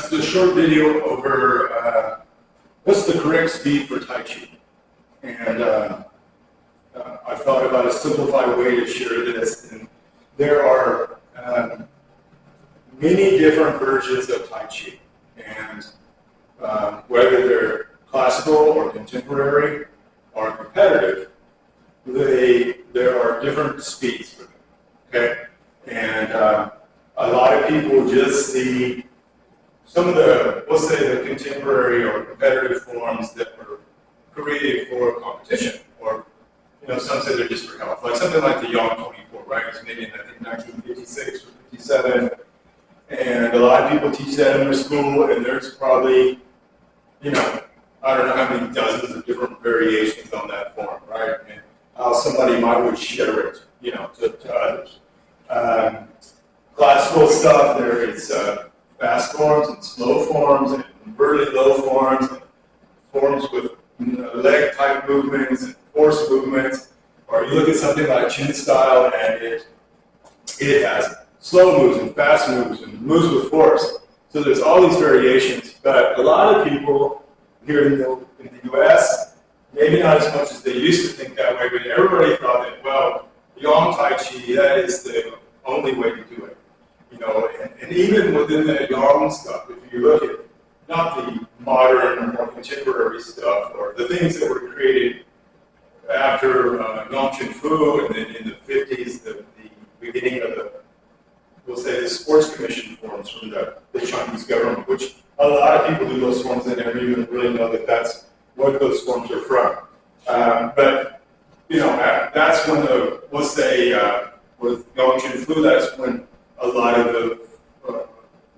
this is a short video over what's the correct speed for Tai Chi. And I thought about a simplified way to share this. And there are many different versions of Tai Chi. And whether they're classical or contemporary or competitive, there are different speeds for them. Okay? And a lot of people just see some of the, we'll say, the contemporary or competitive forms that were created for competition, or some say they're just for health. Like something like the Yang 24, right? It's made in, I think, 1956 or 57, and a lot of people teach that in their school, and there's probably, I don't know how many dozens of different variations on that form, right? And how somebody might would share it, to others. Classical stuff, there is fast forms and slow forms and really low forms, and forms with leg type movements and force movements. Or you look at something like Chin style, and it has slow moves and fast moves and moves with force. So there's all these variations, but a lot of people here in the US, maybe not as much as they used to think that way, but everybody thought that, well, Yang Tai Chi, that is the only way to do it. And even within the Yang stuff, if you look at not the modern or contemporary stuff, or the things that were created after Yang Chen Fu, and then in the 50s, the beginning of we'll say the sports commission forms from the Chinese government, which a lot of people do those forms and never even really know that that's what those forms are from. But that's when we'll say with Yang Chen Fu, that's when a lot of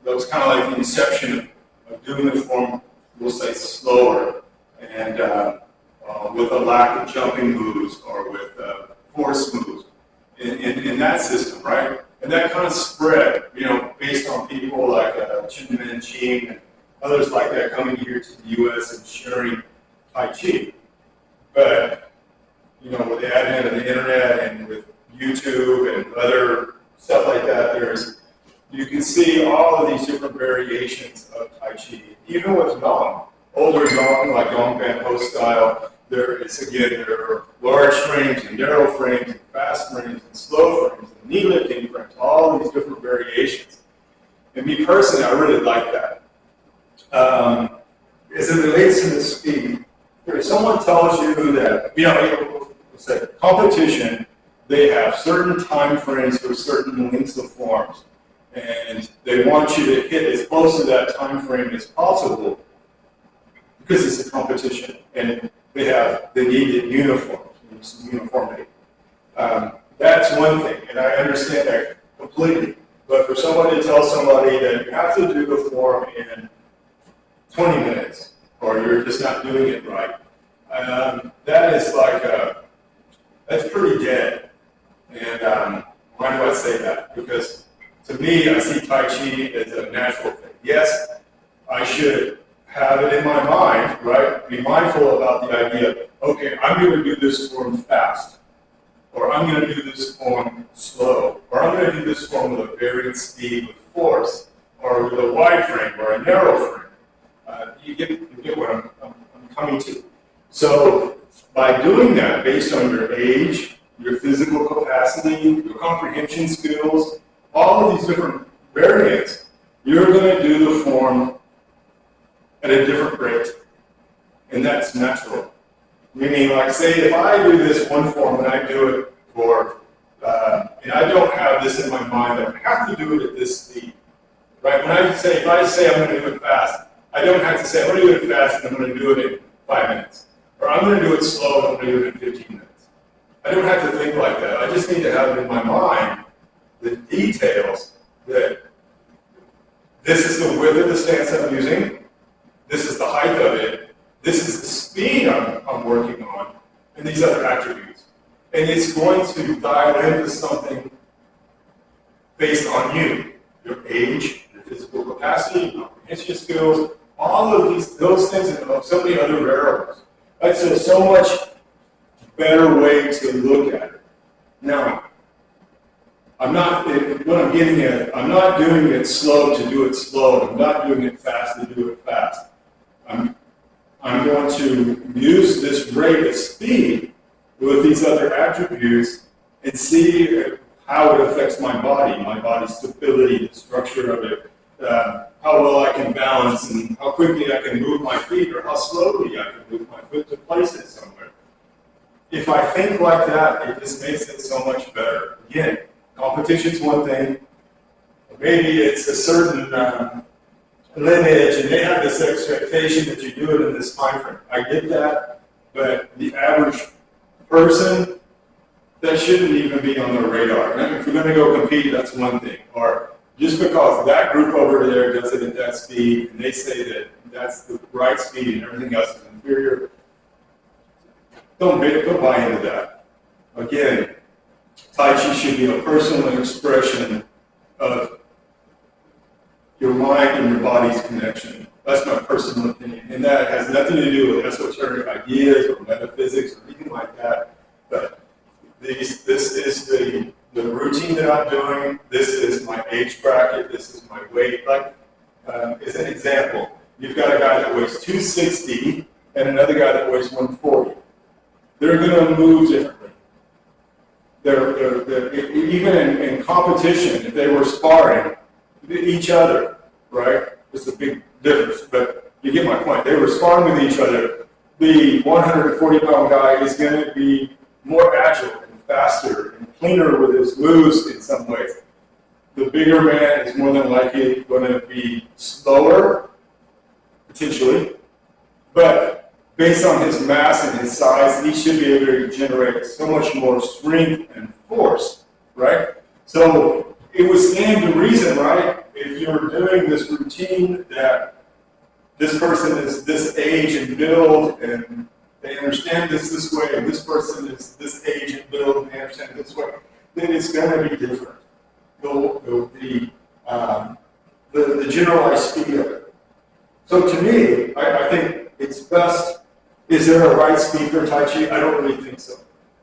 that was kind of like the inception of doing the form, we'll say, slower, and with a lack of jumping moves or with force moves in that system, right? And that kind of spread, based on people like Chen Man Ching and others like that coming here to the U.S. and sharing Tai Chi. But, with the advent of the internet and with YouTube and other stuff like that, you can see all of these different variations of Tai Chi. Even with Yang, older Yang, like Yang Ban Ho style, there are large frames and narrow frames and fast frames and slow frames and knee lifting frames, all these different variations. And me personally, I really like that. As it relates to the speed, if someone tells you that, let's say competition, they have certain time frames for certain lengths of forms, and they want you to hit as close to that time frame as possible because it's a competition, and they need it uniformity. That's one thing, and I understand that completely. But for someone to tell somebody that you have to do the form in 20 minutes, or you're just not doing it right, that is that's pretty dead. And why do I say that? Because to me, I see Tai Chi as a natural thing. Yes, I should have it in my mind, right? Be mindful about the idea, okay, I'm going to do this form fast, or I'm going to do this form slow, or I'm going to do this form with a varied speed with force, or with a wide frame or a narrow frame. You get what I'm coming to. So by doing that, based on your age, your physical capacity, your comprehension skills, all of these different variants, you're going to do the form at a different rate. And that's natural. Meaning, like, say, if I do this one form and I do it and I don't have this in my mind that I have to do it at this speed, right? If I say I'm going to do it fast, I don't have to say I'm going to do it fast and I'm going to do it in 5 minutes. Or I'm going to do it slow and I'm going to do it in 15 minutes. I don't have to think like that. I just need to have it in my mind, the details, that this is the width of the stance I'm using, this is the height of it, this is the speed I'm working on, and these other attributes. And it's going to dial into something based on you, your age, your physical capacity, your comprehension skills, all of those things, and so many other variables. Right? So much better way to look at it. Now, what I'm getting at, I'm not doing it slow to do it slow. I'm not doing it fast to do it fast. I'm going to use this rate of speed with these other attributes and see how it affects my body's stability, the structure of it, how well I can balance, and how quickly I can move my feet, or how slowly I can move my foot to place it somewhere. If I think like that, it just makes it so much better. Again, competition's one thing. Maybe it's a certain lineage, and they have this expectation that you do it in this time frame. I get that, but the average person, that shouldn't even be on their radar. Now, if you're going to go compete, that's one thing. Or just because that group over there does it at that speed, and they say that that's the right speed and everything else is inferior, don't buy into that. Again, Tai Chi should be a personal expression of your mind and your body's connection. That's my personal opinion. And that has nothing to do with esoteric ideas or metaphysics or anything like that. But this is the routine that I'm doing. This is my age bracket. This is my weight. Like, as an example, you've got a guy that weighs 260 and another guy that weighs 140. They're going to move differently. Even in competition, if they were sparring each other, right? It's a big difference, but you get my point. They were sparring with each other. The 140-pound guy is going to be more agile and faster and cleaner with his moves in some ways. The bigger man is more than likely going to be slower, potentially, but based on his mass and his size, he should be able to generate so much more strength and force, right? So it would stand to reason, right? If you're doing this routine that this person is this age and build, and they understand this way, and this person is this age and build, and they understand this way, then it's going to be different. The generalized speed of it. So to me, I think it's best. Is there a right speed for Tai Chi? I don't really think so.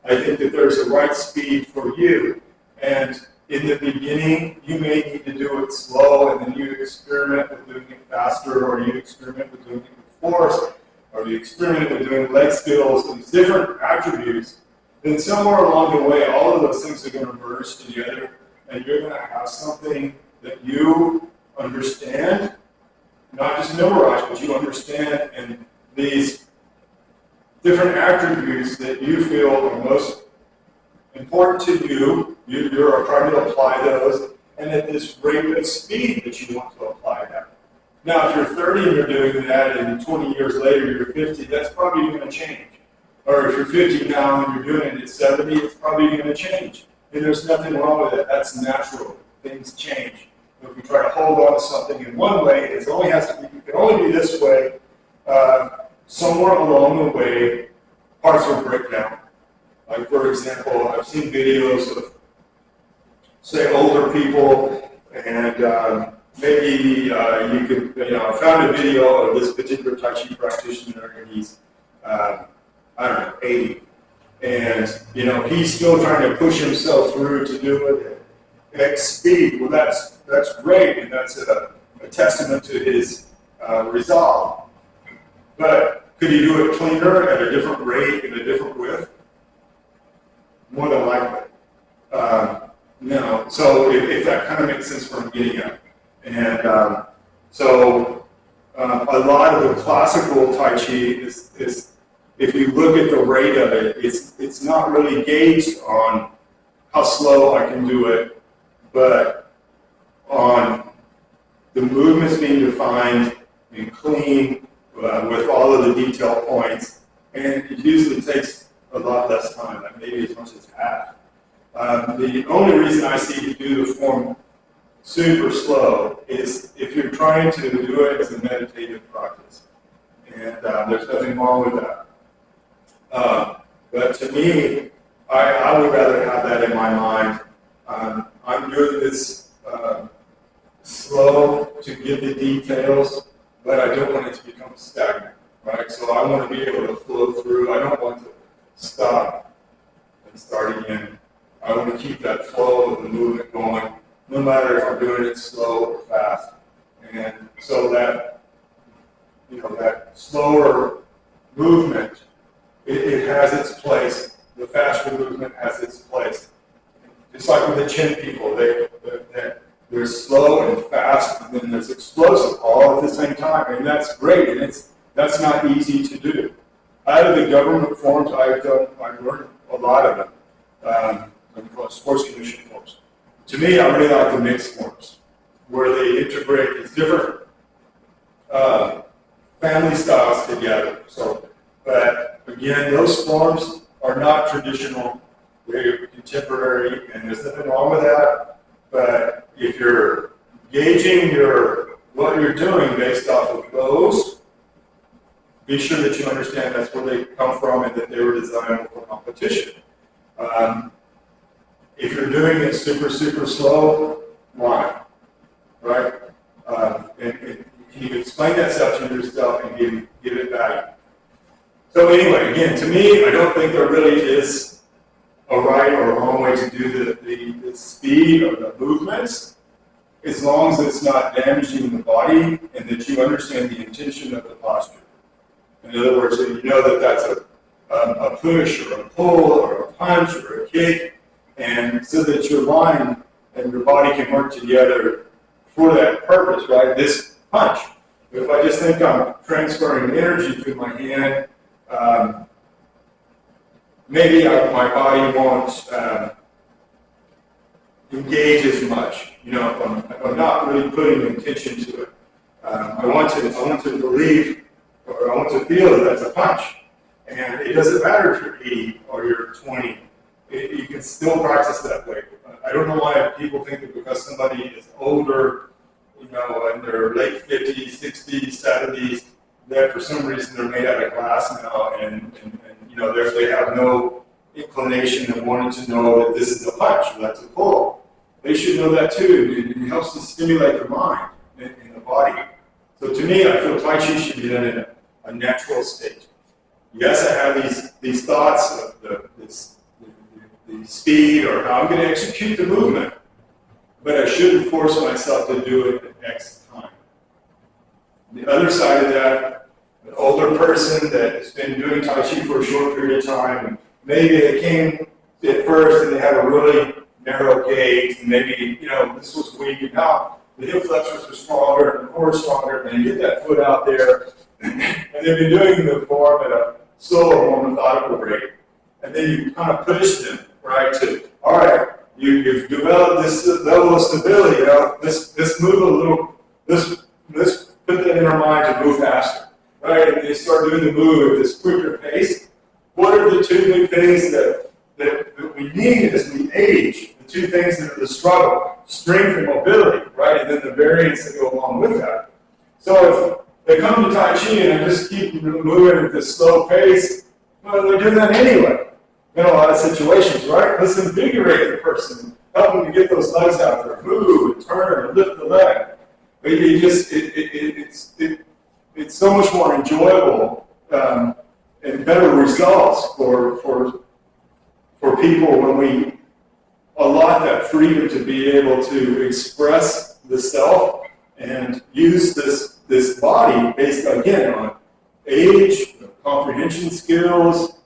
I think that there's a right speed for you. And in the beginning, you may need to do it slow, and then you experiment with doing it faster, or you experiment with doing it with force, or you experiment with doing leg skills, these different attributes. Then somewhere along the way, all of those things are going to merge together, and you're going to have something that you understand, not just memorize, but you understand, and these different attributes that you feel are most important to you, you're trying to apply those, and at this rate of speed that you want to apply that. Now, if you're 30 and you're doing that, and 20 years later you're 50, that's probably going to change. Or if you're 50 now and you're doing it at 70, it's probably going to change. And there's nothing wrong with it. That's natural. Things change. If we try to hold on to something in one way, it can only be this way. Somewhere along the way, parts will break down. Like, for example, I've seen videos of, say, older people, and maybe you could, I found a video of this particular Tai Chi practitioner, and he's, I don't know, 80. And, he's still trying to push himself through to do it at X speed. Well, that's great, and that's a testament to his resolve. But could he do it cleaner at a different rate and a different width? More than likely. No. So if that kind of makes sense what I'm getting at. And a lot of the classical Tai Chi is, if you look at the rate of it, it's not really gauged on how slow I can do it, but on the movements being defined and clean, with all of the detail points, and it usually takes a lot less time, like maybe as much as half. The only reason I see you do the form super slow is if you're trying to do it as a meditative practice, and there's nothing wrong with that. But to me, I would rather have that in my mind. I'm doing this slow to get the details, but I don't want it to become stagnant, right? So I want to be able to flow through. I don't want to stop and start again. I want to keep that flow of the movement going, no matter if I'm doing it slow or fast. And so that, that slower movement, it has its place. The faster movement has its place. It's like with the chin people, they're slow and fast, and then there's explosive all at the same time, and that's great, and that's not easy to do. Out of the government forms I've learned a lot of them. I'm called sports commission forms. To me, I really like the mixed forms, where they integrate these different family styles together. So, but again, those forms are not traditional. They're contemporary, and there's nothing wrong with that. But if you're gauging what you're doing based off of those, be sure that you understand that's where they come from and that they were designed for competition. If you're doing it super, super slow, why? Right? And you can explain that stuff to yourself and give it value. So anyway, again, to me, I don't think there really is a right or a wrong way to do the speed of the movements, as long as it's not damaging the body and that you understand the intention of the posture. In other words, you know that that's a push or a pull or a punch or a kick, and so that your mind and your body can work together for that purpose, right? This punch. If I just think I'm transferring energy through my hand, maybe my body won't engage as much. If I'm not really putting intention to it. I want to believe, or I want to feel that that's a punch. And it doesn't matter if you're 80 or you're 20. You can still practice that way. I don't know why people think that because somebody is older, in their late 50s, 60s, 70s, that for some reason they're made out of glass now, and they have no inclination of wanting to know that this is a punch or that's a pull. They should know that too. It helps to stimulate the mind in the body. So to me, I feel Tai Chi should be done in a natural state. Yes, I have these thoughts of the speed or how I'm going to execute the movement, but I shouldn't force myself to do it at X time. The other side of that, an older person that has been doing Tai Chi for a short period of time, and maybe they came at first and they had a really narrow gait, and maybe, this was weak, and now the hip flexors are stronger and the core is stronger, and they get that foot out there, and they've been doing the form at a slower, more methodical rate. And then you kind of push them, right, to, all right, you've developed this level of stability, let's move a little, let's put that in our mind to move faster, right? And they start doing the move at this quicker pace. What are the two big things that we need as we age? The two things that are the struggle, strength and mobility, right? And then the variants that go along with that. So if they come to Tai Chi and I just keep moving at this slow pace, well, they're doing that anyway in a lot of situations, right? Let's invigorate the person, help them to get those legs out there, move and turn and lift the leg. But it's so much more enjoyable and better results for people when we allot that freedom to be able to express the self and use this body based, again, on age, comprehension skills,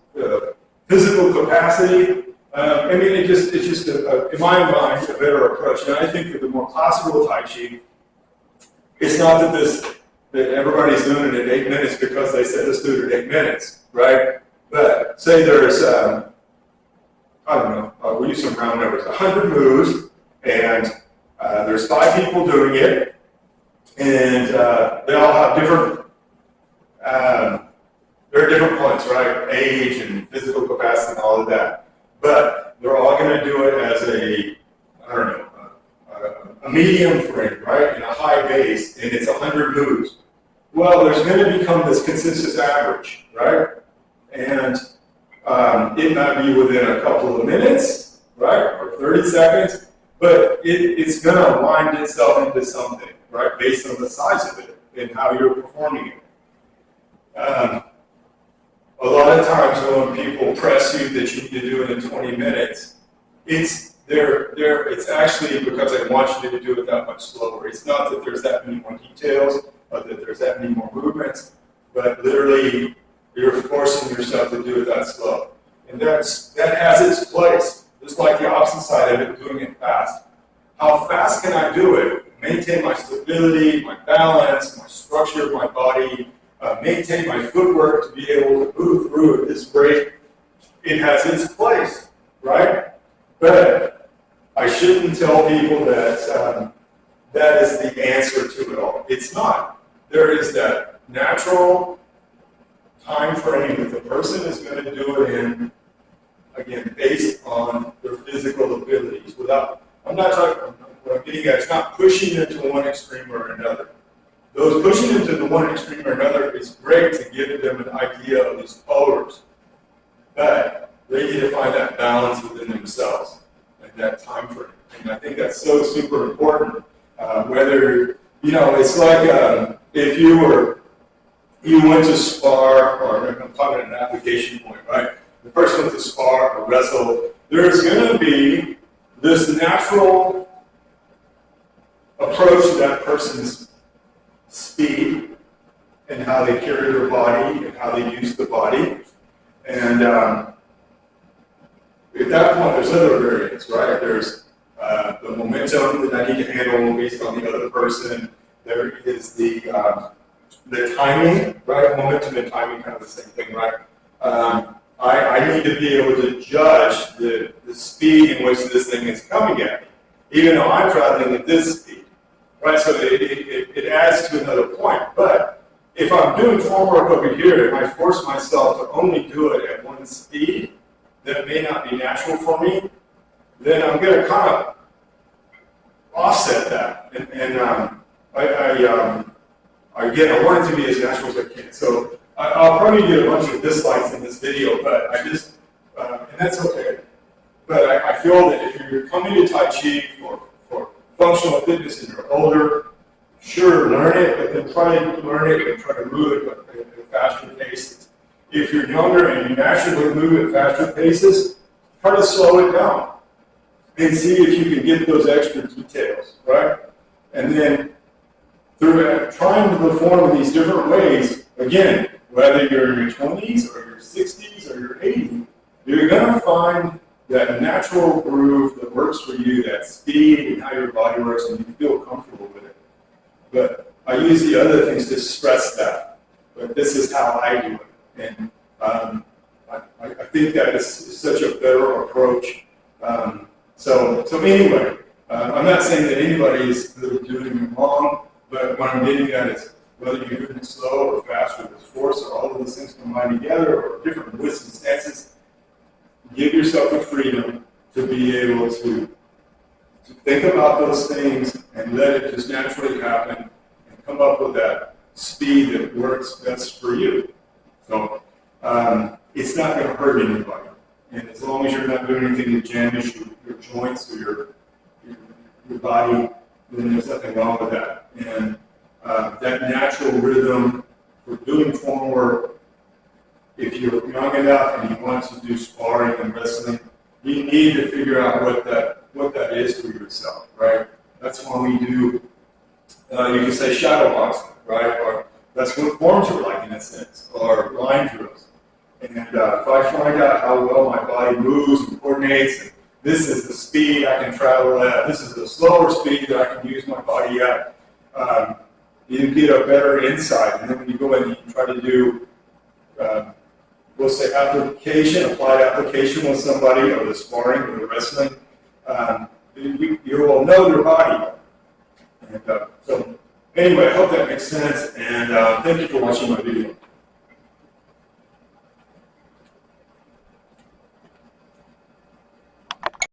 physical capacity. It's just in my mind, a better approach. And I think that the more classical Tai Chi, it's not that everybody's doing it in 8 minutes because they said let's do it in 8 minutes, right? But say there's, we'll use some round numbers, 100 moves, and there's 5 people doing it, and they all have different, there are different points, right? Age and physical capacity and all of that. But they're all going to do it as a medium frame, right? And a high base, and it's 100 moves. Well, there's going to become this consensus average, right? And it might be within a couple of minutes, right? Or 30 seconds, but it's going to wind itself into something, right? Based on the size of it and how you're performing it. A lot of times when people press you that you need to do it in 20 minutes, It's actually because I want you to do it that much slower. It's not that there's that many more details, or that there's that many more movements, but literally you're forcing yourself to do it that slow. And that has its place. Just like the opposite side of it, doing it fast. How fast can I do it? Maintain my stability, my balance, my structure of my body, maintain my footwork to be able to move through at this rate. It has its place, right? But I shouldn't tell people that that is the answer to it all. It's not. There is that natural time frame that the person is going to do it in, again, based on their physical abilities. I'm not talking, what I'm getting at, it's not pushing them to one extreme or another. Those pushing them to the one extreme or another is great to give them an idea of these colors, but they need to find that balance within themselves and that time frame. And I think that's so super important. Whether, it's like if you went to spar, or I'm talking an application point, right? The person went to spar or wrestle, there's going to be this natural approach to that person's speed and how they carry their body and how they use the body. And at that point, there's other variants, right? There's the momentum that I need to handle based on the other person. There is the timing, right? Momentum and timing, kind of the same thing, right? I need to be able to judge the speed in which this thing is coming at me, even though I'm traveling at this speed, right? So it adds to another point. But if I'm doing form work over here and I force myself to only do it at one speed that may not be natural for me, then I'm going to kind of offset that. And again, I want it to be as natural as I can. So I'll probably get a bunch of dislikes in this video, but and that's okay. But I feel that if you're coming to Tai Chi for functional fitness and you're older, sure, learn it, but then try to learn it and try to move it at faster paces. If you're younger and you naturally move at faster paces, try to slow it down and see if you can get those extra details, right? And then through trying to perform in these different ways, again, whether you're in your 20s or your 60s or your 80s, you're going to find that natural groove that works for you, that speed and how your body works, and you feel comfortable with it. But I use the other things to stress that. But this is how I do it. And I think that is such a better approach. So anyway, I'm not saying that anybody is really doing it wrong, but what I'm getting at is whether you're doing it slow or fast or with force or all of those things combined together or different twists and stances, give yourself the freedom to be able to think about those things and let it just naturally happen and come up with that speed that works best for you. So it's not going to hurt anybody. And as long as you're not doing anything to damage your joints or your body, then there's nothing wrong with that. And that natural rhythm for doing form work, if you're young enough and you want to do sparring and wrestling, you need to figure out what that is for yourself, right? That's when we do, you can say shadow boxing, right? Or that's what forms are like in a sense, or line drills. And if I find out how well my body moves and coordinates, and this is the speed I can travel at, this is the slower speed that I can use my body at, you get a better insight. And then when you go in and you try to do, we'll say applied application with somebody, or the sparring or the wrestling, you will know your body. And so anyway, I hope that makes sense, and thank you for watching my video.